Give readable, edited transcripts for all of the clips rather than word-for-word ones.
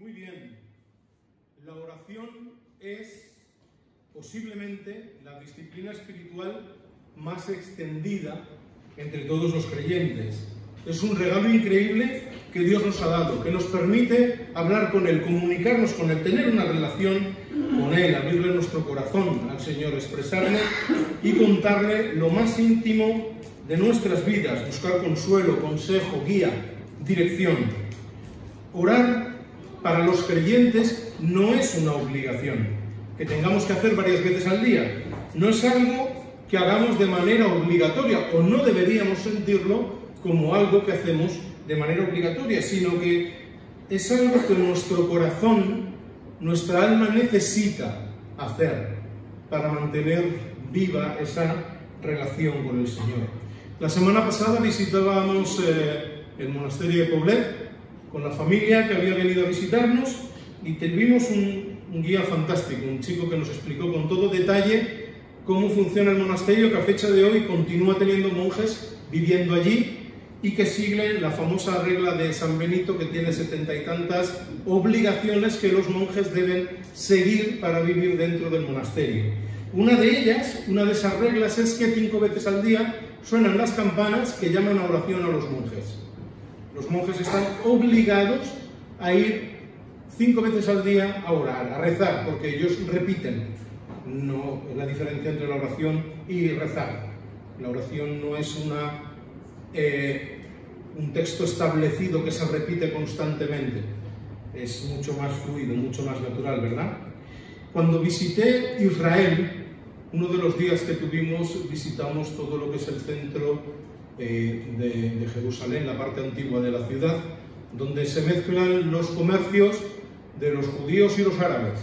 Muy bien, la oración es posiblemente la disciplina espiritual más extendida entre todos los creyentes. Es un regalo increíble que Dios nos ha dado, que nos permite hablar con Él, comunicarnos con Él, tener una relación con Él, abrirle nuestro corazón al Señor, expresarle y contarle lo más íntimo de nuestras vidas, buscar consuelo, consejo, guía, dirección. Orar para los creyentes no es una obligación que tengamos que hacer varias veces al día. No es algo que hagamos de manera obligatoria, o no deberíamos sentirlo como algo que hacemos de manera obligatoria, sino que es algo que nuestro corazón, nuestra alma necesita hacer para mantener viva esa relación con el Señor. La semana pasada visitábamos el monasterio de Poblet con la familia que había venido a visitarnos y tuvimos un guía fantástico, un chico que nos explicó con todo detalle cómo funciona el monasterio, que a fecha de hoy continúa teniendo monjes viviendo allí y que sigue la famosa regla de San Benito, que tiene 70 y tantas obligaciones que los monjes deben seguir para vivir dentro del monasterio. Una de ellas, una de esas reglas, es que 5 veces al día suenan las campanas que llaman a oración a los monjes. Los monjes están obligados a ir 5 veces al día a orar, a rezar, porque ellos repiten. No es la diferencia entre la oración y rezar. La oración no es un texto establecido que se repite constantemente. Es mucho más fluido, mucho más natural, ¿verdad? Cuando visité Israel, uno de los días que tuvimos, visitamos todo lo que es el centro de Jerusalén, la parte antigua de la ciudad, donde se mezclan los comercios de los judíos y los árabes.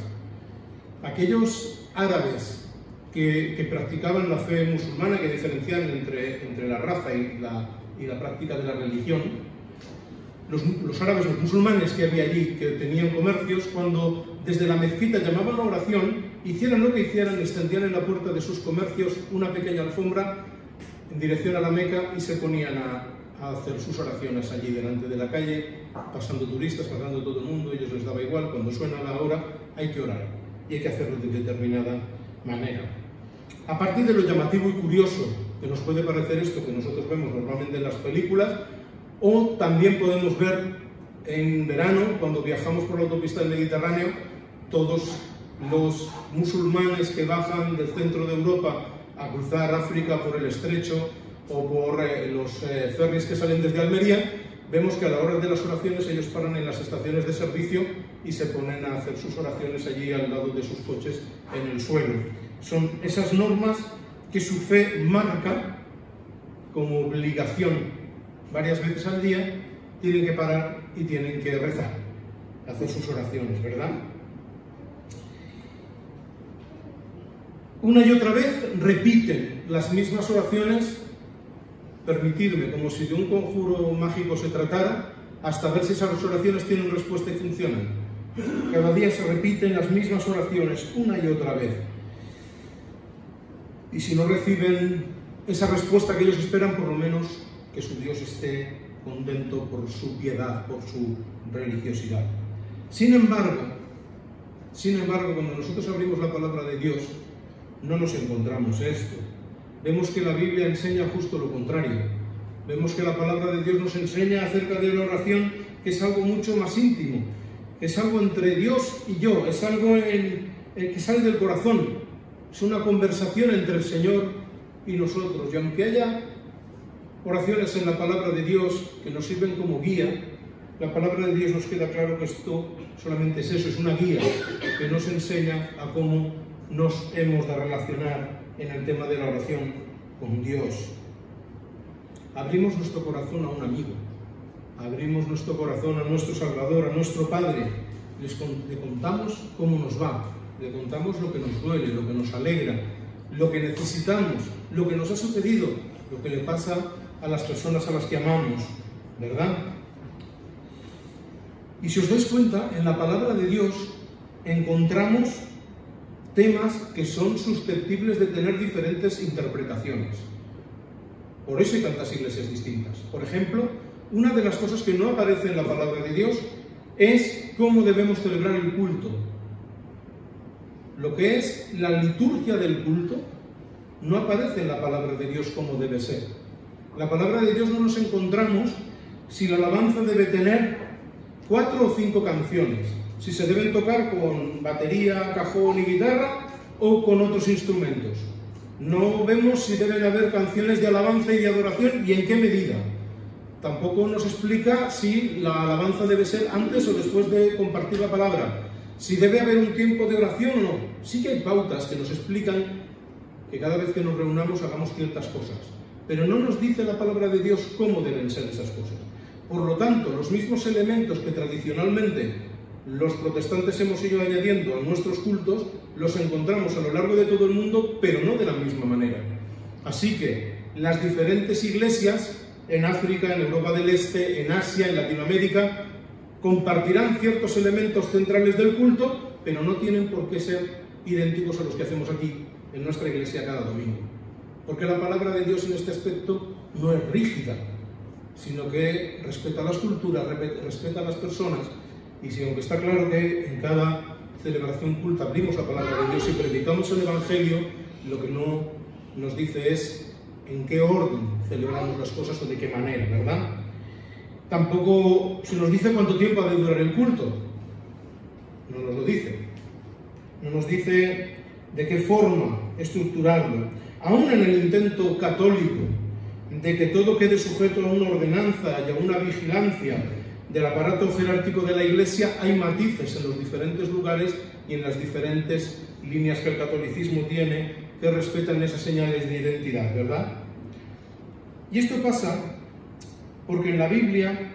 Aquellos árabes que practicaban la fe musulmana, que diferencian entre la raza y la práctica de la religión, los árabes, los musulmanes que había allí, que tenían comercios, cuando desde la mezquita llamaban a oración, hicieran lo que hicieran, extendían en la puerta de sus comercios una pequeña alfombra en dirección a la Meca y se ponían a hacer sus oraciones allí delante de la calle, pasando turistas, pasando todo el mundo. Ellos les daba igual, cuando suena la hora hay que orar y hay que hacerlo de determinada manera. A partir de lo llamativo y curioso que nos puede parecer esto que nosotros vemos normalmente en las películas, o también podemos ver en verano, cuando viajamos por la autopista del Mediterráneo, todos los musulmanes que bajan del centro de Europa a cruzar África por el estrecho o por los ferries que salen desde Almería, vemos que a la hora de las oraciones ellos paran en las estaciones de servicio y se ponen a hacer sus oraciones allí al lado de sus coches en el suelo. Son esas normas que su fe marca como obligación. Varias veces al día tienen que parar y tienen que rezar, hacer sus oraciones, ¿verdad? Una y otra vez repiten las mismas oraciones, permitidme, como si de un conjuro mágico se tratara, hasta ver si esas oraciones tienen respuesta y funcionan. Cada día se repiten las mismas oraciones, una y otra vez. Y si no reciben esa respuesta que ellos esperan, por lo menos que su Dios esté contento por su piedad, por su religiosidad. Sin embargo, cuando nosotros abrimos la palabra de Dios, no nos encontramos esto. Vemos que la Biblia enseña justo lo contrario. Vemos que la palabra de Dios nos enseña acerca de la oración, que es algo mucho más íntimo. Es algo entre Dios y yo, es algo que sale del corazón. Es una conversación entre el Señor y nosotros. Y aunque haya oraciones en la palabra de Dios que nos sirven como guía, la palabra de Dios nos queda claro que esto solamente es eso, es una guía que nos enseña a cómo nos hemos de relacionar en el tema de la oración con Dios. Abrimos nuestro corazón a un amigo, abrimos nuestro corazón a nuestro Salvador, a nuestro Padre, le contamos cómo nos va, le contamos lo que nos duele, lo que nos alegra, lo que necesitamos, lo que nos ha sucedido, lo que le pasa a las personas a las que amamos, ¿verdad? Y si os dais cuenta, en la palabra de Dios encontramos temas que son susceptibles de tener diferentes interpretaciones. Por eso hay tantas iglesias distintas. Por ejemplo, una de las cosas que no aparece en la palabra de Dios es cómo debemos celebrar el culto. Lo que es la liturgia del culto no aparece en la palabra de Dios como debe ser. La palabra de Dios no nos encontramos si la alabanza debe tener 4 o 5 canciones, si se deben tocar con batería, cajón y guitarra o con otros instrumentos. No vemos si deben haber canciones de alabanza y de adoración y en qué medida. Tampoco nos explica si la alabanza debe ser antes o después de compartir la palabra, si debe haber un tiempo de oración o no. Sí que hay pautas que nos explican que cada vez que nos reunamos hagamos ciertas cosas, pero no nos dice la palabra de Dios cómo deben ser esas cosas. Por lo tanto, los mismos elementos que tradicionalmente los protestantes hemos ido añadiendo a nuestros cultos, los encontramos a lo largo de todo el mundo, pero no de la misma manera. Así que las diferentes iglesias en África, en Europa del Este, en Asia, en Latinoamérica, compartirán ciertos elementos centrales del culto, pero no tienen por qué ser idénticos a los que hacemos aquí en nuestra iglesia cada domingo. Porque la palabra de Dios en este aspecto no es rígida, sino que respeta las culturas, respeta a las personas. Y si, aunque está claro que en cada celebración culta abrimos la palabra de Dios y predicamos el Evangelio, lo que no nos dice es en qué orden celebramos las cosas o de qué manera, ¿verdad? Tampoco se nos dice cuánto tiempo ha de durar el culto. No nos lo dice. No nos dice de qué forma estructurarlo. Aún en el intento católico de que todo quede sujeto a una ordenanza y a una vigilancia del aparato jerárquico de la Iglesia, hay matices en los diferentes lugares y en las diferentes líneas que el catolicismo tiene que respetan esas señales de identidad, ¿verdad? Y esto pasa porque en la Biblia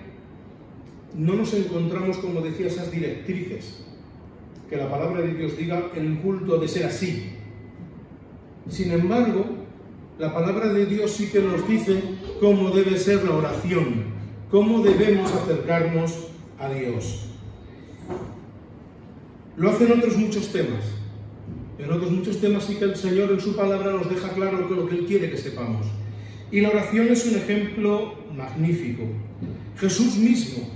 no nos encontramos, como decía, esas directrices, que la palabra de Dios diga el culto ha de ser así. Sin embargo, la palabra de Dios sí que nos dice cómo debe ser la oración, cómo debemos acercarnos a Dios. Lo hace en otros muchos temas. En otros muchos temas sí que el Señor en su palabra nos deja claro lo que Él quiere que sepamos. Y la oración es un ejemplo magnífico. Jesús mismo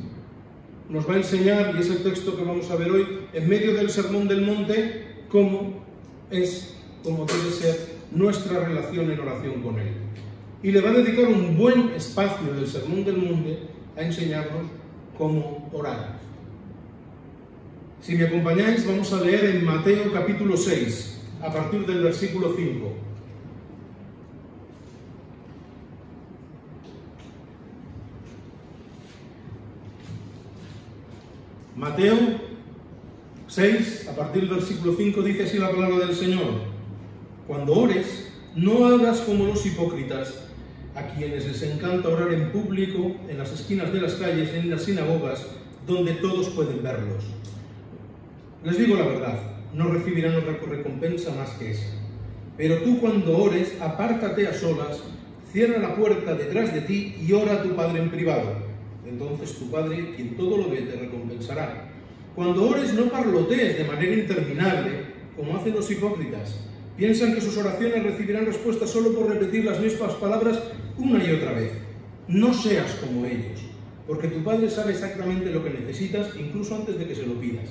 nos va a enseñar, y es el texto que vamos a ver hoy, en medio del Sermón del Monte, cómo debe ser nuestra relación en oración con Él. Y le va a dedicar un buen espacio del Sermón del Monte a enseñarnos cómo orar. Si me acompañáis, vamos a leer en Mateo capítulo 6, a partir del versículo 5. Mateo 6, a partir del versículo 5, dice así la palabra del Señor: cuando ores, no hagas como los hipócritas, a quienes les encanta orar en público, en las esquinas de las calles, en las sinagogas, donde todos pueden verlos. Les digo la verdad, no recibirán otra recompensa más que esa. Pero tú, cuando ores, apártate a solas, cierra la puerta detrás de ti y ora a tu Padre en privado. Entonces tu Padre, quien todo lo ve, te recompensará. Cuando ores, no parlotees de manera interminable, como hacen los hipócritas. Piensan que sus oraciones recibirán respuesta solo por repetir las mismas palabras una y otra vez. No seas como ellos, porque tu Padre sabe exactamente lo que necesitas, incluso antes de que se lo pidas.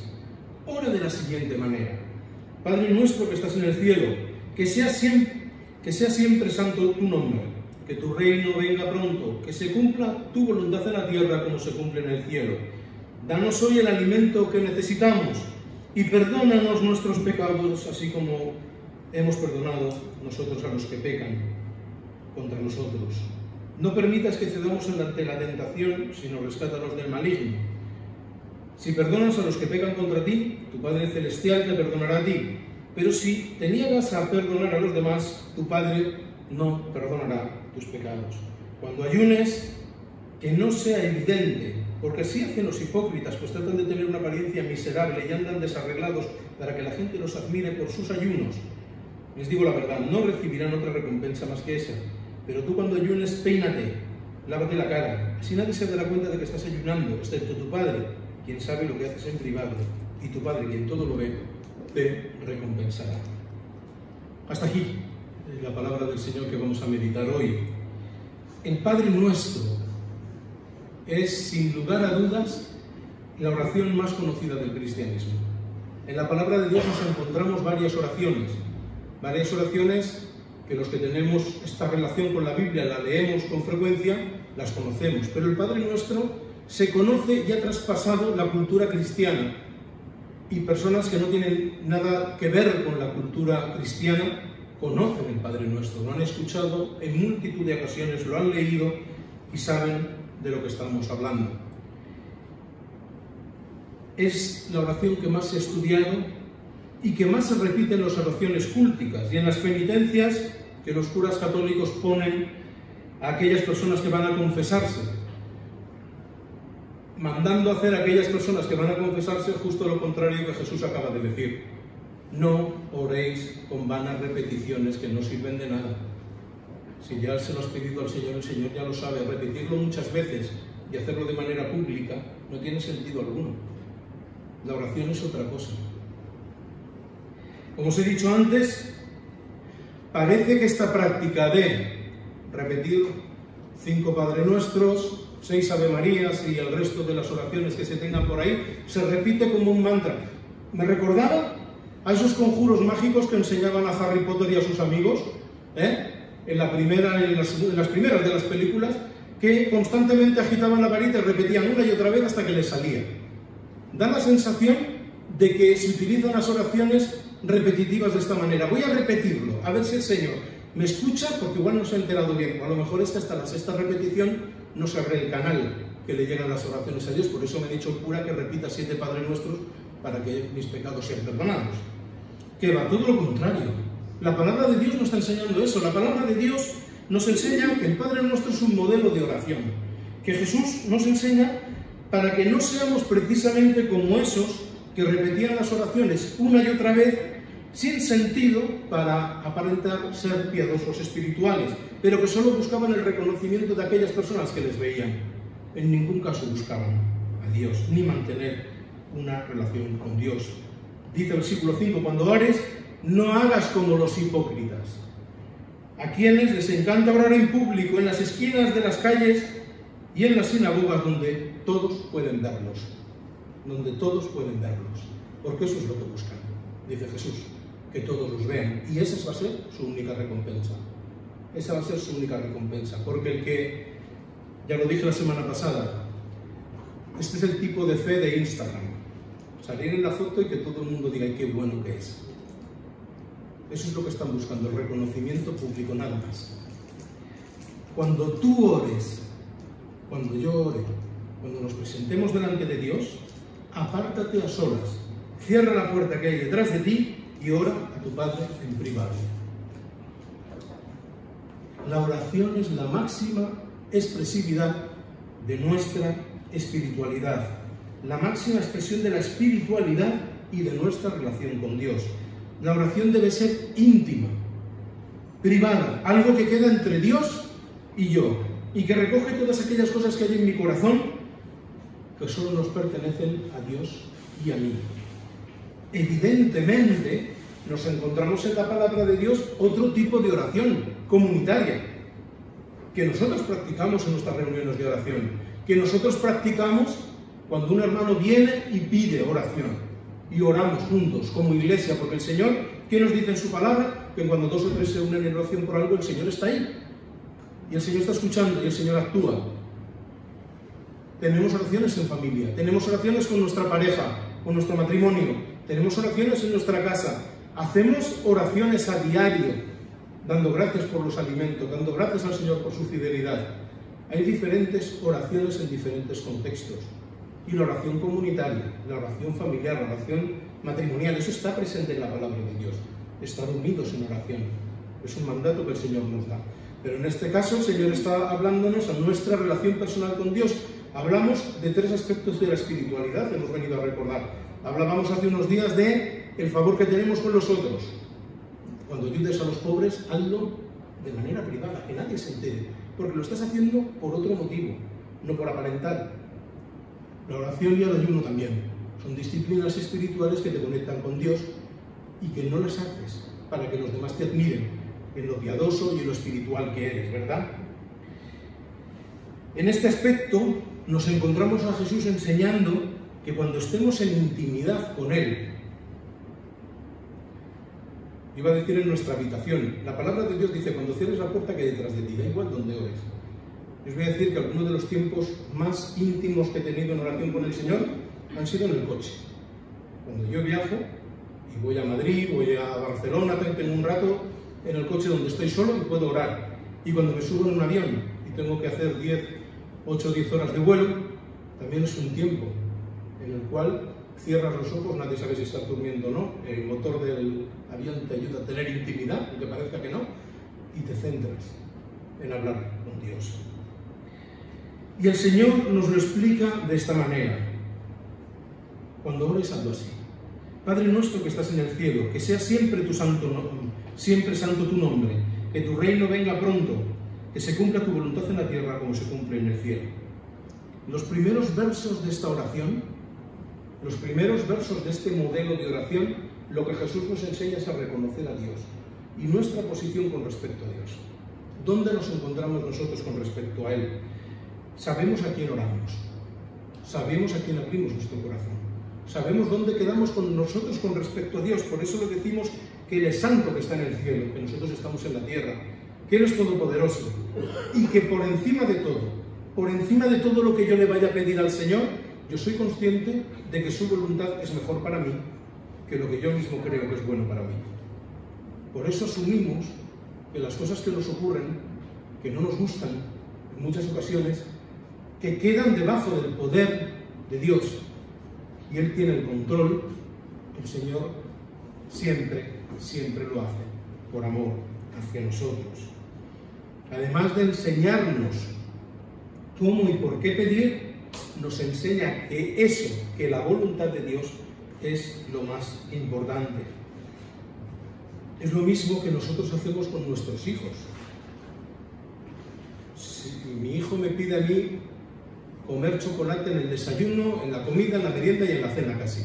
Ora de la siguiente manera: Padre nuestro que estás en el cielo, que sea siempre santo tu nombre, que tu reino venga pronto, que se cumpla tu voluntad en la tierra como se cumple en el cielo. Danos hoy el alimento que necesitamos y perdónanos nuestros pecados, así como hemos perdonado nosotros a los que pecan contra nosotros. No permitas que cedamos ante la tentación, sino rescátanos del maligno. Si perdonas a los que pecan contra ti, tu Padre Celestial te perdonará a ti. Pero si te niegas a perdonar a los demás, tu Padre no perdonará tus pecados. Cuando ayunes, que no sea evidente, porque así hacen los hipócritas, pues tratan de tener una apariencia miserable y andan desarreglados para que la gente los admire por sus ayunos. Les digo la verdad, no recibirán otra recompensa más que esa. Pero tú, cuando ayunes, peínate, lávate la cara, así nadie se dará cuenta de que estás ayunando, excepto tu Padre, quien sabe lo que haces en privado, y tu Padre, quien todo lo ve, te recompensará. Hasta aquí la palabra del Señor que vamos a meditar hoy. El Padre Nuestro es, sin lugar a dudas, la oración más conocida del cristianismo. En la palabra de Dios nos encontramos varias oraciones que los que tenemos esta relación con la Biblia, la leemos con frecuencia, las conocemos. Pero el Padre Nuestro se conoce y ha traspasado la cultura cristiana. Y personas que no tienen nada que ver con la cultura cristiana conocen el Padre Nuestro, lo han escuchado en multitud de ocasiones, lo han leído y saben de lo que estamos hablando. Es la oración que más se ha estudiado y que más se repite en las oraciones cúlticas y en las penitencias que los curas católicos ponen a aquellas personas que van a confesarse, mandando hacer a aquellas personas que van a confesarse justo lo contrario que Jesús acaba de decir. No oréis con vanas repeticiones que no sirven de nada. Si ya se lo has pedido al Señor, el Señor ya lo sabe. Repetirlo muchas veces y hacerlo de manera pública no tiene sentido alguno. La oración es otra cosa. Como os he dicho antes, parece que esta práctica de repetir 5 Padre Nuestros, 6 Ave Marías y el resto de las oraciones que se tengan por ahí, se repite como un mantra. Me recordaba a esos conjuros mágicos que enseñaban a Harry Potter y a sus amigos, en las primeras de las películas, que constantemente agitaban la varita y repetían una y otra vez hasta que les salía. Da la sensación de que se utilizan las oraciones repetitivas de esta manera. Voy a repetirlo, a ver si el Señor me escucha, porque igual no se ha enterado bien. A lo mejor hasta la 6ª repetición no se abre el canal que le llegan las oraciones a Dios. Por eso me ha dicho el cura que repita 7 Padre Nuestros para que mis pecados sean perdonados. Que va todo lo contrario. La palabra de Dios nos está enseñando eso. La palabra de Dios nos enseña que el Padre Nuestro es un modelo de oración. Que Jesús nos enseña para que no seamos precisamente como esos que repetían las oraciones una y otra vez sin sentido para aparentar ser piadosos espirituales, pero que solo buscaban el reconocimiento de aquellas personas que les veían. En ningún caso buscaban a Dios, ni mantener una relación con Dios. Dice el versículo 5, cuando ores, no hagas como los hipócritas, a quienes les encanta orar en público, en las esquinas de las calles y en las sinagogas donde todos pueden verlos. Porque eso es lo que buscan, dice Jesús, que todos los vean. Y esa va a ser su única recompensa. Porque el que, ya lo dije la semana pasada, este es el tipo de fe de Instagram. Salir en la foto y que todo el mundo diga, ¡ay, qué bueno que es! Eso es lo que están buscando, el reconocimiento público, nada más. Cuando tú ores, cuando yo ore, cuando nos presentemos delante de Dios, apártate a solas, cierra la puerta que hay detrás de ti y ora a tu Padre en privado. La oración es la máxima expresividad de nuestra espiritualidad, la máxima expresión de la espiritualidad y de nuestra relación con Dios. La oración debe ser íntima, privada, algo que queda entre Dios y yo, y que recoge todas aquellas cosas que hay en mi corazón que solo nos pertenecen a Dios y a mí. Evidentemente, nos encontramos en la palabra de Dios otro tipo de oración comunitaria, que nosotros practicamos en nuestras reuniones de oración, que nosotros practicamos cuando un hermano viene y pide oración, y oramos juntos como iglesia, porque el Señor, ¿qué nos dice en su palabra? Que cuando 2 o 3 se unen en oración por algo, el Señor está ahí, y el Señor está escuchando, y el Señor actúa. Tenemos oraciones en familia, tenemos oraciones con nuestra pareja, con nuestro matrimonio, tenemos oraciones en nuestra casa, hacemos oraciones a diario, dando gracias por los alimentos, dando gracias al Señor por su fidelidad. Hay diferentes oraciones en diferentes contextos. Y la oración comunitaria, la oración familiar, la oración matrimonial, eso está presente en la palabra de Dios. Estar unidos en oración. Es un mandato que el Señor nos da. Pero en este caso el Señor está hablándonos a nuestra relación personal con Dios. Hablamos de 3 aspectos de la espiritualidad que hemos venido a recordar. Hablábamos hace unos días de el favor que tenemos con los otros. Cuando ayudes a los pobres, hazlo de manera privada, que nadie se entere, porque lo estás haciendo por otro motivo, no por aparentar. La oración y el ayuno también son disciplinas espirituales que te conectan con Dios y que no las haces para que los demás te admiren en lo piadoso y en lo espiritual que eres, ¿verdad? En este aspecto nos encontramos a Jesús enseñando que cuando estemos en intimidad con Él, iba a decir en nuestra habitación, la palabra de Dios dice, cuando cierres la puerta que hay detrás de ti, da igual donde ores. Os voy a decir que algunos de los tiempos más íntimos que he tenido en oración con el Señor han sido en el coche. Cuando yo viajo y voy a Madrid, voy a Barcelona, tengo un rato en el coche donde estoy solo y puedo orar. Y cuando me subo en un avión y tengo que hacer 8 o 10 horas de vuelo, también es un tiempo en el cual cierras los ojos, nadie sabe si estás durmiendo o no, el motor del avión te ayuda a tener intimidad, aunque parezca que no, y te centras en hablar con Dios. Y el Señor nos lo explica de esta manera. Cuando ores, hazlo así. Padre nuestro que estás en el cielo, que sea siempre tu santo nombre, siempre santo tu nombre, que tu reino venga pronto, que se cumpla tu voluntad en la tierra como se cumple en el cielo. Los primeros versos de esta oración, los primeros versos de este modelo de oración, lo que Jesús nos enseña es a reconocer a Dios y nuestra posición con respecto a Dios. ¿Dónde nos encontramos nosotros con respecto a Él? Sabemos a quién oramos, sabemos a quién abrimos nuestro corazón, sabemos dónde quedamos con nosotros con respecto a Dios. Por eso lo decimos que Él es santo que está en el cielo, que nosotros estamos en la tierra, que Él es todopoderoso y que por encima de todo lo que yo le vaya a pedir al Señor, yo soy consciente de que su voluntad es mejor para mí que lo que yo mismo creo que es bueno para mí. Por eso asumimos que las cosas que nos ocurren, que no nos gustan en muchas ocasiones, que quedan debajo del poder de Dios y Él tiene el control, el Señor siempre lo hace por amor hacia nosotros. Además de enseñarnos cómo y por qué pedir, nos enseña que la voluntad de Dios es lo más importante. Es lo mismo que nosotros hacemos con nuestros hijos. Si mi hijo me pide a mí comer chocolate en el desayuno, en la comida, en la merienda y en la cena casi.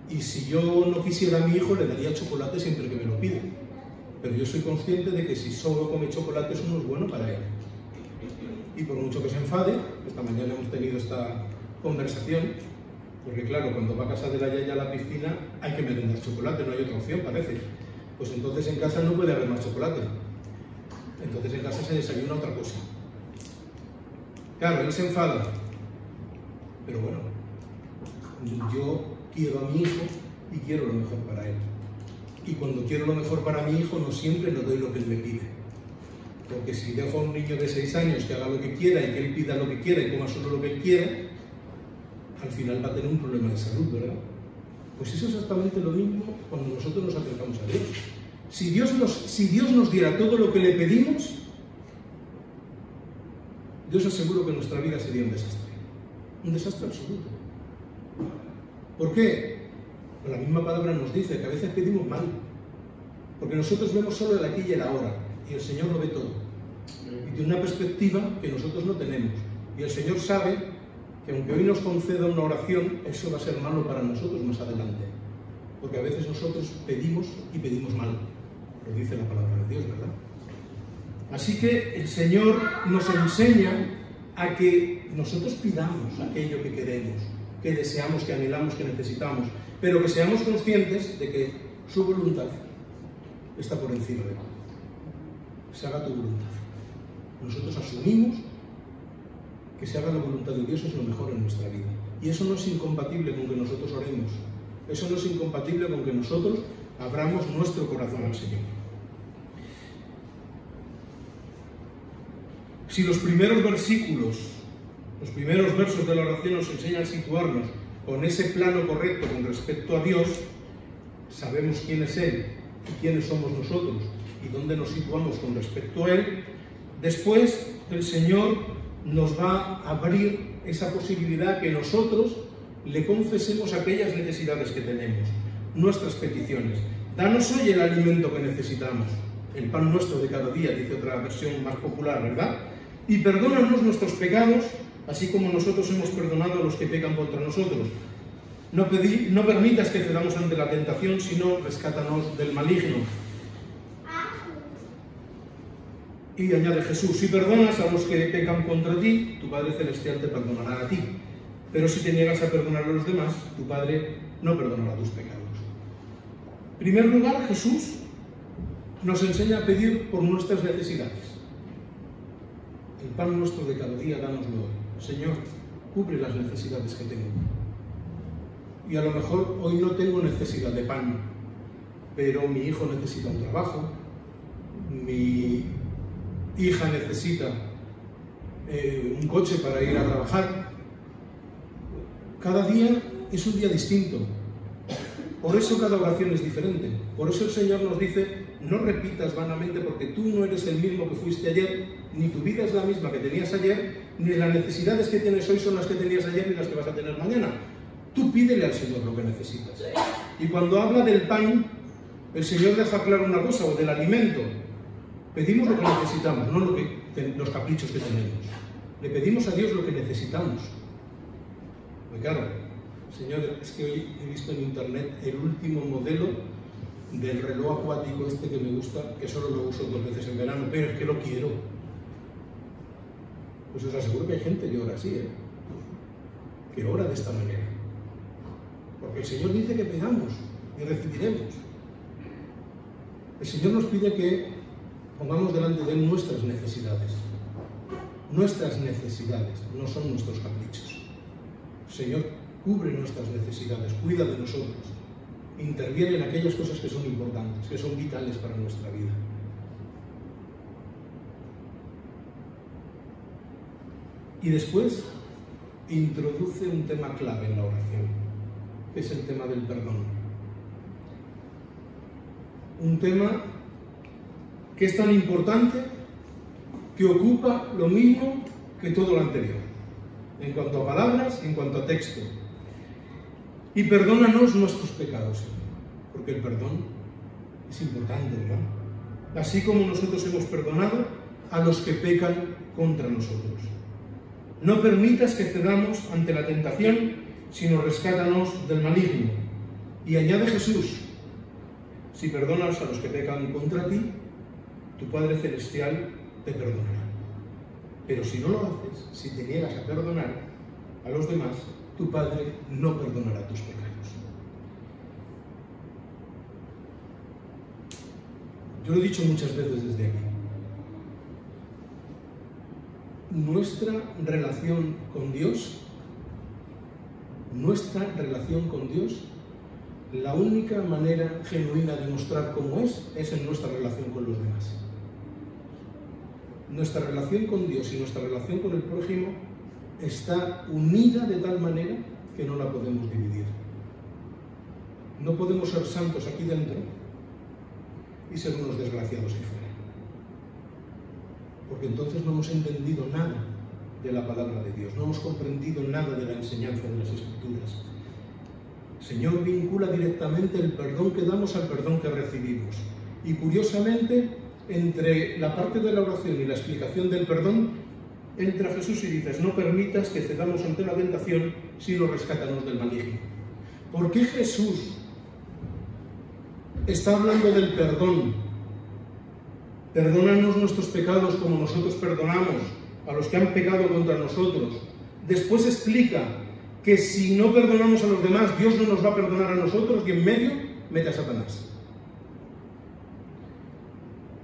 Y si yo no quisiera a mi hijo, le daría chocolate siempre que me lo pide. Pero yo soy consciente de que si solo come chocolate, eso no es bueno para él. Y por mucho que se enfade, esta mañana hemos tenido esta conversación, porque claro, cuando va a casa de la yaya a la piscina, hay que merendar chocolate, no hay otra opción, parece. Pues entonces en casa no puede haber más chocolate. Entonces en casa se desayuna otra cosa. Claro, él se enfada. Pero bueno, yo quiero a mi hijo y quiero lo mejor para él. Y cuando quiero lo mejor para mi hijo, no siempre le doy lo que él me pide. Porque si dejo a un niño de 6 años que haga lo que quiera y que él pida lo que quiera y coma solo lo que él quiera, al final va a tener un problema de salud, ¿verdad? Pues eso es exactamente lo mismo cuando nosotros nos acercamos a Dios. Si Dios nos diera todo lo que le pedimos, yo os aseguro que nuestra vida sería un desastre absoluto. ¿Por qué? Pues la misma palabra nos dice que a veces pedimos mal, porque nosotros vemos solo el aquí y el ahora, y el Señor lo ve todo, y tiene una perspectiva que nosotros no tenemos, y el Señor sabe que aunque hoy nos conceda una oración, eso va a ser malo para nosotros más adelante, porque a veces nosotros pedimos y pedimos mal, lo dice la palabra de Dios, ¿verdad? Así que el Señor nos enseña a que nosotros pidamos aquello que queremos, que deseamos, que anhelamos, que necesitamos, pero que seamos conscientes de que su voluntad está por encima de todo. Se haga tu voluntad. Nosotros asumimos que se haga la voluntad de Dios es lo mejor en nuestra vida. Y eso no es incompatible con que nosotros oremos. Eso no es incompatible con que nosotros abramos nuestro corazón al Señor. Si los primeros versículos, los primeros versos de la oración nos enseñan a situarnos con ese plano correcto con respecto a Dios, sabemos quién es Él y quiénes somos nosotros y dónde nos situamos con respecto a Él, después el Señor nos va a abrir esa posibilidad que nosotros le confesemos aquellas necesidades que tenemos, nuestras peticiones. Danos hoy el alimento que necesitamos, el pan nuestro de cada día, dice otra versión más popular, ¿verdad? Y perdónanos nuestros pecados, así como nosotros hemos perdonado a los que pecan contra nosotros. No permitas que cedamos ante la tentación, sino rescátanos del maligno. Y añade Jesús, si perdonas a los que pecan contra ti, tu Padre Celestial te perdonará a ti. Pero si te niegas a perdonar a los demás, tu Padre no perdonará tus pecados. En primer lugar, Jesús nos enseña a pedir por nuestras necesidades. El pan nuestro de cada día, dánoslo hoy. Señor, cubre las necesidades que tengo. Y a lo mejor hoy no tengo necesidad de pan, pero mi hijo necesita un trabajo, mi hija necesita un coche para ir a trabajar. Cada día es un día distinto. Por eso cada oración es diferente. Por eso el Señor nos dice, no repitas vanamente, porque tú no eres el mismo que fuiste ayer, ni tu vida es la misma que tenías ayer, ni las necesidades que tienes hoy son las que tenías ayer ni las que vas a tener mañana. Tú pídele al Señor lo que necesitas. Y cuando habla del pan, el Señor deja claro una cosa, o del alimento. Pedimos lo que necesitamos, no los caprichos que tenemos. Le pedimos a Dios lo que necesitamos. Muy claro, Señor, es que hoy he visto en internet el último modelo del reloj acuático este que me gusta, que solo lo uso 2 veces en verano, pero es que lo quiero. Pues os aseguro que hay gente que ora así, que ora de esta manera. Porque el Señor dice que pedamos y recibiremos. El Señor nos pide que pongamos delante de Él nuestras necesidades. Nuestras necesidades, no son nuestros caprichos. Señor, cubre nuestras necesidades, cuida de nosotros, interviene en aquellas cosas que son importantes, que son vitales para nuestra vida. Y después introduce un tema clave en la oración, que es el tema del perdón. Un tema que es tan importante que ocupa lo mismo que todo lo anterior, en cuanto a palabras y en cuanto a texto. Y perdónanos nuestros pecados, Señor, porque el perdón es importante, ¿no? Así como nosotros hemos perdonado a los que pecan contra nosotros. No permitas que cedamos ante la tentación, sino rescátanos del maligno. Y añade Jesús, si perdonas a los que pecan contra ti, tu Padre Celestial te perdonará. Pero si no lo haces, si te niegas a perdonar a los demás, tu Padre no perdonará tus pecados. Yo lo he dicho muchas veces desde aquí. Nuestra relación con Dios, la única manera genuina de mostrar cómo es en nuestra relación con los demás. Nuestra relación con Dios y nuestra relación con el prójimo está unida de tal manera que no la podemos dividir. No podemos ser santos aquí dentro y ser unos desgraciados ahí fuera. Porque entonces no hemos entendido nada de la palabra de Dios, no hemos comprendido nada de la enseñanza de las Escrituras. El Señor vincula directamente el perdón que damos al perdón que recibimos. Y curiosamente, entre la parte de la oración y la explicación del perdón, entra Jesús y dices, no permitas que cedamos ante la tentación, sino rescátanos del maligno. ¿Por qué Jesús está hablando del perdón? Perdónanos nuestros pecados como nosotros perdonamos a los que han pecado contra nosotros. Después explica que si no perdonamos a los demás, Dios no nos va a perdonar a nosotros, y en medio mete a Satanás.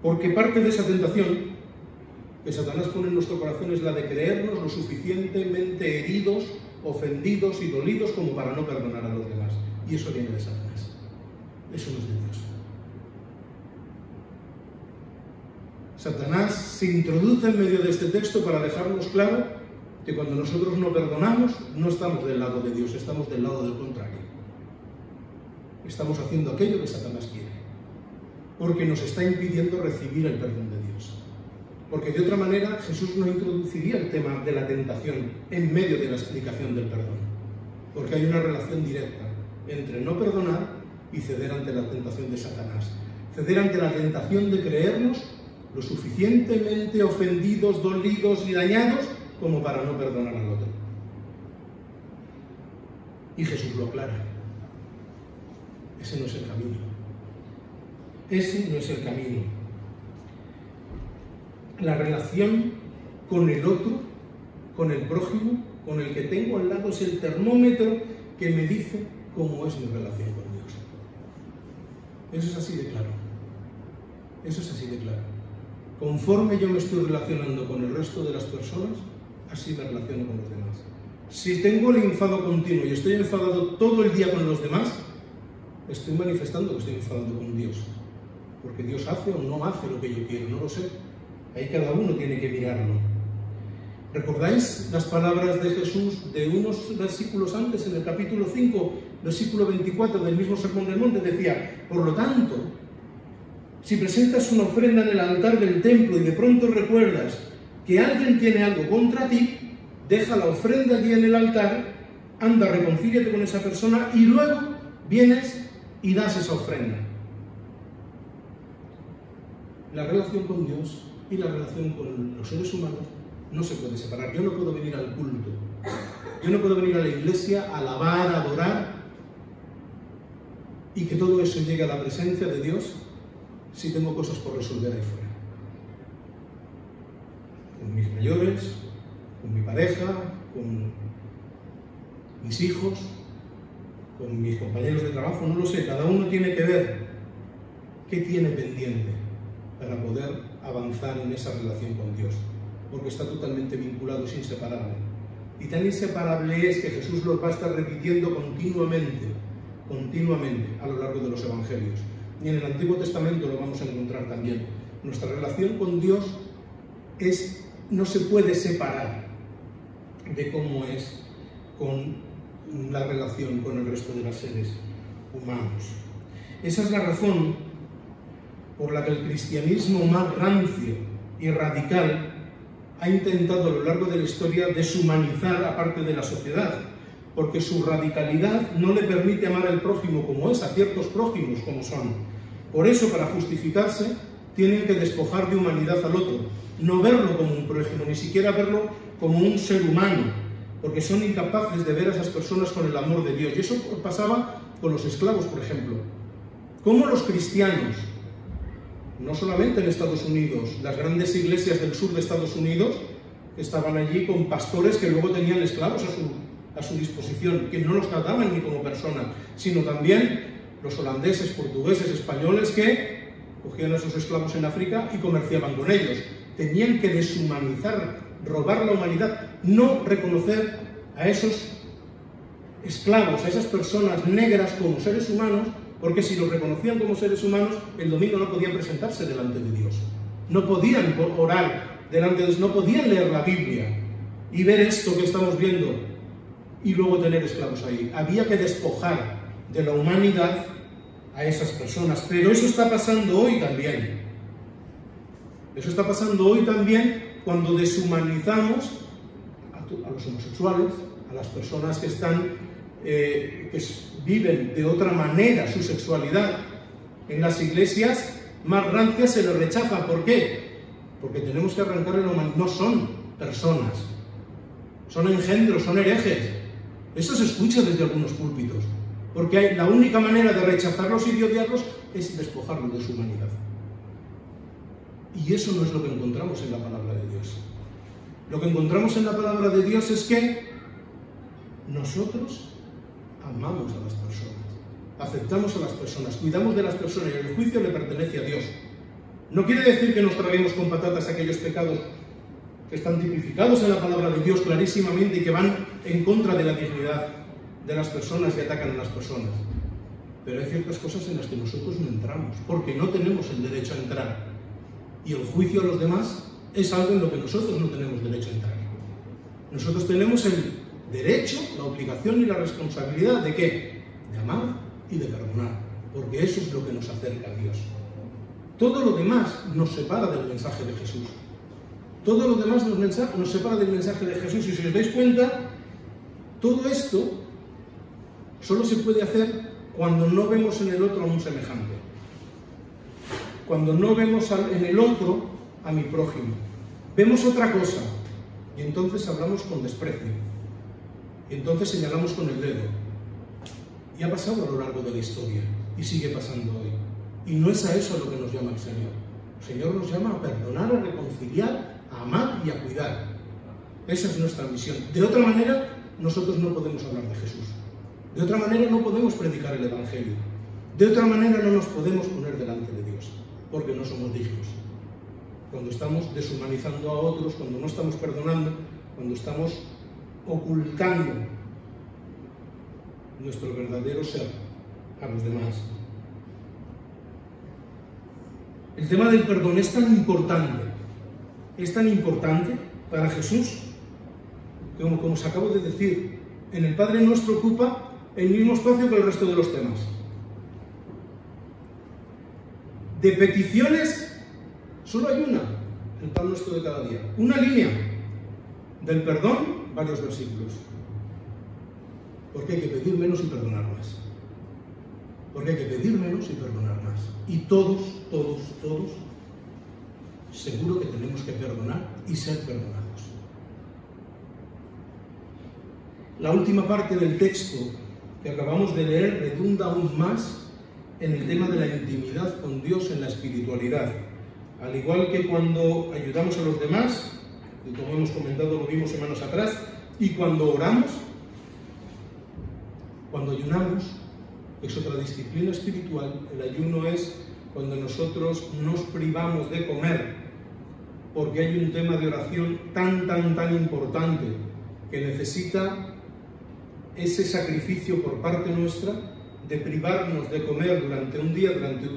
Porque parte de esa tentación que Satanás pone en nuestro corazón es la de creernos lo suficientemente heridos, ofendidos y dolidos como para no perdonar a los demás. Y eso viene de Satanás. Eso no es de Dios. Satanás se introduce en medio de este texto para dejarnos claro que cuando nosotros no perdonamos, no estamos del lado de Dios, estamos del lado del contrario. Estamos haciendo aquello que Satanás quiere, porque nos está impidiendo recibir el perdón de Dios. Porque de otra manera Jesús no introduciría el tema de la tentación en medio de la explicación del perdón, porque hay una relación directa entre no perdonar y ceder ante la tentación de Satanás, ceder ante la tentación de creernos lo suficientemente ofendidos, dolidos y dañados como para no perdonar al otro. Y Jesús lo aclara. Ese no es el camino. Ese no es el camino. La relación con el otro, con el prójimo, con el que tengo al lado es el termómetro que me dice cómo es mi relación con Dios. Eso es así de claro. Eso es así de claro. Conforme yo me estoy relacionando con el resto de las personas, así me relaciono con los demás. Si tengo el enfado continuo y estoy enfadado todo el día con los demás, estoy manifestando que estoy enfadando con Dios. Porque Dios hace o no hace lo que yo quiero, no lo sé. Ahí cada uno tiene que mirarlo. ¿Recordáis las palabras de Jesús de unos versículos antes, en el capítulo 5, versículo 24 del mismo Sermón del Monte? Decía, por lo tanto, si presentas una ofrenda en el altar del templo y de pronto recuerdas que alguien tiene algo contra ti, deja la ofrenda allí en el altar, anda, reconcíliate con esa persona y luego vienes y das esa ofrenda. La relación con Dios y la relación con los seres humanos no se puede separar. Yo no puedo venir al culto, yo no puedo venir a la iglesia a alabar, a adorar y que todo eso llegue a la presencia de Dios si tengo cosas por resolver ahí fuera. Con mis mayores, con mi pareja, con mis hijos, con mis compañeros de trabajo, no lo sé, cada uno tiene que ver qué tiene pendiente para poder avanzar en esa relación con Dios, porque está totalmente vinculado, es inseparable. Y tan inseparable es que Jesús lo va a estar repitiendo continuamente a lo largo de los evangelios. Y en el Antiguo Testamento lo vamos a encontrar también. Nuestra relación con Dios no se puede separar de cómo es con la relación con el resto de los seres humanos. Esa es la razón por la que el cristianismo más rancio y radical ha intentado a lo largo de la historia deshumanizar a parte de la sociedad, porque su radicalidad no le permite amar al prójimo como es, a ciertos prójimos como son. Por eso, para justificarse, tienen que despojar de humanidad al otro, no verlo como un prójimo, ni siquiera verlo como un ser humano, porque son incapaces de ver a esas personas con el amor de Dios. Y eso pasaba con los esclavos, por ejemplo. Como los cristianos, no solamente en Estados Unidos, las grandes iglesias del sur de Estados Unidos estaban allí con pastores que luego tenían esclavos a su disposición, que no los trataban ni como personas, sino también los holandeses, portugueses, españoles que cogían a esos esclavos en África y comerciaban con ellos. Tenían que deshumanizar, robar la humanidad, no reconocer a esos esclavos, a esas personas negras como seres humanos, porque si los reconocían como seres humanos, el domingo no podían presentarse delante de Dios, no podían orar delante de Dios, no podían leer la Biblia y ver esto que estamos viendo y luego tener esclavos ahí. Había que despojar de la humanidad a esas personas, pero eso está pasando hoy también. Eso está pasando hoy también cuando deshumanizamos a los homosexuales, a las personas que viven de otra manera su sexualidad. En las iglesias más rancias se les rechaza. ¿Por qué? Porque tenemos que arrancarle la humanidad. No son personas, son engendros, son herejes. Eso se escucha desde algunos púlpitos, porque la única manera de rechazarlos y de odiarlos es despojarlos de su humanidad. Y eso no es lo que encontramos en la palabra de Dios. Lo que encontramos en la palabra de Dios es que nosotros amamos a las personas, aceptamos a las personas, cuidamos de las personas y el juicio le pertenece a Dios. No quiere decir que nos traguemos con patatas aquellos pecados que están tipificados en la palabra de Dios clarísimamente y que van en contra de la dignidad de las personas y atacan a las personas. Pero hay ciertas cosas en las que nosotros no entramos, porque no tenemos el derecho a entrar. Y el juicio a los demás es algo en lo que nosotros no tenemos derecho a entrar. Nosotros tenemos el derecho, la obligación y la responsabilidad ¿de qué? De amar y de perdonar, porque eso es lo que nos acerca a Dios. Todo lo demás nos separa del mensaje de Jesús. Todo lo demás nos separa del mensaje de Jesús. Y si os dais cuenta, todo esto solo se puede hacer cuando no vemos en el otro a un semejante. Cuando no vemos en el otro a mi prójimo. Vemos otra cosa y entonces hablamos con desprecio. Y entonces señalamos con el dedo. Y ha pasado a lo largo de la historia y sigue pasando hoy. Y no es a eso a lo que nos llama el Señor. El Señor nos llama a perdonar, a reconciliar, a amar y a cuidar. Esa es nuestra misión. De otra manera, nosotros no podemos hablar de Jesús. De otra manera, no podemos predicar el Evangelio. De otra manera, no nos podemos poner delante de Dios, porque no somos dignos. Cuando estamos deshumanizando a otros, cuando no estamos perdonando, cuando estamos ocultando nuestro verdadero ser a los demás. El tema del perdón es tan importante para Jesús, que como os acabo de decir, en el Padre Nuestro ocupa el mismo espacio que el resto de los temas. De peticiones, solo hay una, el pan nuestro de cada día. Una línea. Del perdón, varios versículos. Porque hay que pedir menos y perdonar más. Porque hay que pedir menos y perdonar más. Y todos, seguro que tenemos que perdonar y ser perdonados. La última parte del texto que acabamos de leer redunda aún más en el tema de la intimidad con Dios en la espiritualidad. Al igual que cuando ayudamos a los demás, y como hemos comentado, lo vimos semanas atrás, y cuando oramos, cuando ayunamos, es otra disciplina espiritual. El ayuno es cuando nosotros nos privamos de comer, porque hay un tema de oración tan importante que necesita ese sacrificio por parte nuestra de privarnos de comer durante un día, durante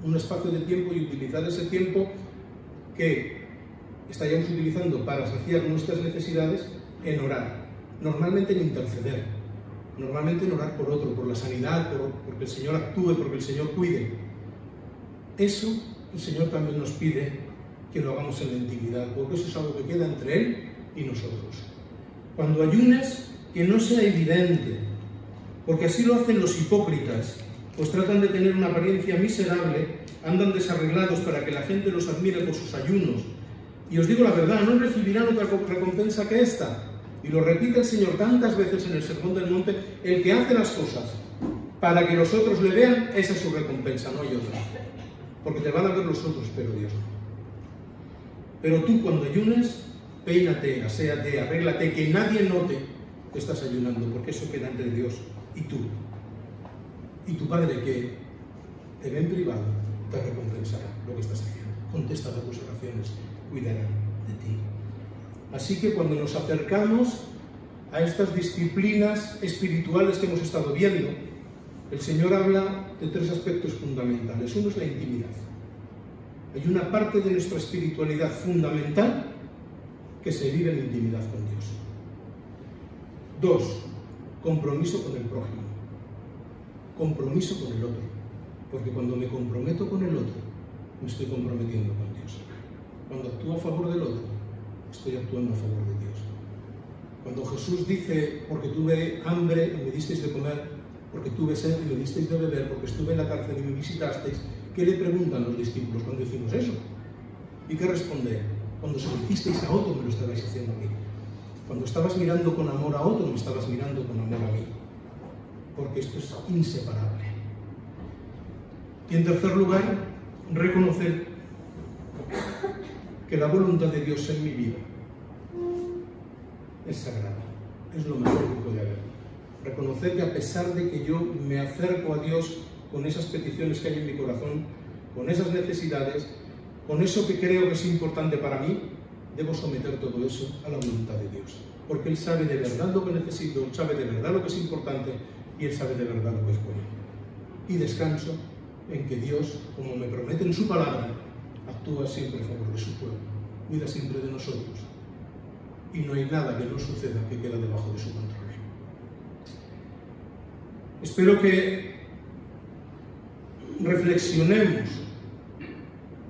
un espacio de tiempo, y utilizar ese tiempo que estaríamos utilizando para saciar nuestras necesidades en orar, normalmente en interceder, normalmente en orar por otro, por la sanidad, porque el Señor actúe, porque el Señor cuide. Eso el Señor también nos pide que lo hagamos en la intimidad, porque eso es algo que queda entre Él y nosotros. Cuando ayunes, que no sea evidente, porque así lo hacen los hipócritas, pues tratan de tener una apariencia miserable, andan desarreglados para que la gente los admire por sus ayunos. Y os digo la verdad, no recibirán otra recompensa que esta. Y lo repite el Señor tantas veces en el Sermón del Monte: el que hace las cosas para que los otros le vean, esa es su recompensa, no hay otra. Porque te van a ver los otros, pero Dios no. Pero tú, cuando ayunes, peínate, aséate, arréglate, que nadie note que estás ayunando, porque eso queda entre Dios y tú. Y tu Padre, que te ve en privado, te recompensará lo que estás haciendo. Contestará tus oraciones, cuidará de ti. Así que cuando nos acercamos a estas disciplinas espirituales que hemos estado viendo, el Señor habla de tres aspectos fundamentales. Uno es la intimidad. Hay una parte de nuestra espiritualidad fundamental que se vive en intimidad con Dios. 2. Compromiso con el prójimo. Compromiso con el otro. Porque cuando me comprometo con el otro, me estoy comprometiendo con Dios. Cuando actúo a favor del otro, estoy actuando a favor de Dios. Cuando Jesús dice: porque tuve hambre y me disteis de comer, porque tuve sed y me disteis de beber, porque estuve en la cárcel y me visitasteis, ¿qué le preguntan los discípulos cuando decimos eso? ¿Y qué responde? Cuando se lo hicisteis a otro, me lo estabais haciendo a mí. Cuando estabas mirando con amor a otro, me estabas mirando con amor a mí. Porque esto es inseparable. Y en tercer lugar, reconocer que la voluntad de Dios en mi vida es sagrada. Es lo mejor que puede haber. Reconocer que a pesar de que yo me acerco a Dios con esas peticiones que hay en mi corazón, con esas necesidades, con eso que creo que es importante para mí, debo someter todo eso a la voluntad de Dios. Porque Él sabe de verdad lo que necesito, Él sabe de verdad lo que es importante y Él sabe de verdad lo que es bueno. Y descanso en que Dios, como me promete en su palabra, actúa siempre a favor de su pueblo, cuida siempre de nosotros. Y no hay nada que no suceda que quede debajo de su control. Espero que reflexionemos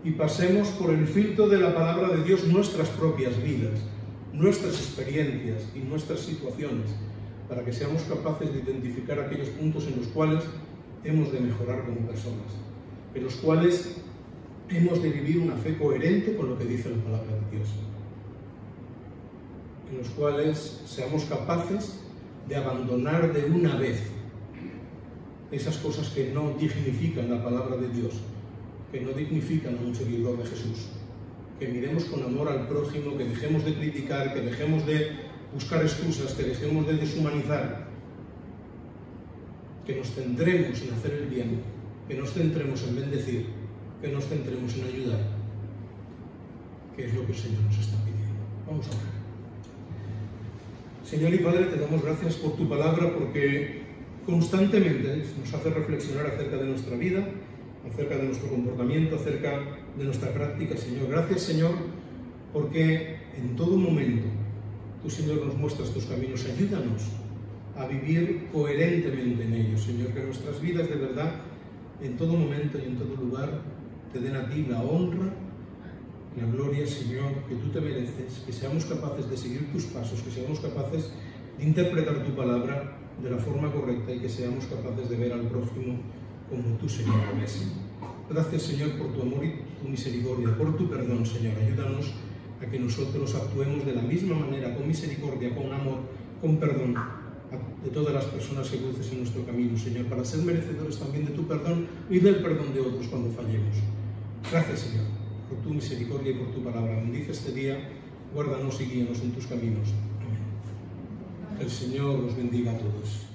y pasemos por el filtro de la palabra de Dios nuestras propias vidas, nuestras experiencias y nuestras situaciones, para que seamos capaces de identificar aquellos puntos en los cuales hemos de mejorar como personas, en los cuales hemos de vivir una fe coherente con lo que dice la palabra de Dios, en los cuales seamos capaces de abandonar de una vez esas cosas que no dignifican la palabra de Dios, que no dignifican a un seguidor de Jesús, que miremos con amor al prójimo, que dejemos de criticar, que dejemos de buscar excusas, que dejemos de deshumanizar, que nos centremos en hacer el bien, que nos centremos en bendecir, que nos centremos en ayudar, que es lo que el Señor nos está pidiendo. Vamos a orar. Señor y Padre, te damos gracias por tu palabra, porque constantemente nos hace reflexionar acerca de nuestra vida, acerca de nuestro comportamiento, acerca de nuestra práctica, Señor. Gracias, Señor, porque en todo momento tú, Señor, nos muestras tus caminos. Ayúdanos a vivir coherentemente en ellos, Señor, que nuestras vidas de verdad, en todo momento y en todo lugar, te den a ti la honra, la gloria, Señor, que tú te mereces, que seamos capaces de seguir tus pasos, que seamos capaces de interpretar tu palabra de la forma correcta y que seamos capaces de ver al prójimo como tú, Señor, lo ves. Gracias, Señor, por tu amor y tu misericordia, por tu perdón, Señor. Ayúdanos a que nosotros actuemos de la misma manera, con misericordia, con amor, con perdón, de todas las personas que cruces en nuestro camino, Señor, para ser merecedores también de tu perdón y del perdón de otros cuando fallemos. Gracias, Señor, por tu misericordia y por tu palabra. Bendice este día, guárdanos y guíanos en tus caminos. Amén. El Señor los bendiga a todos.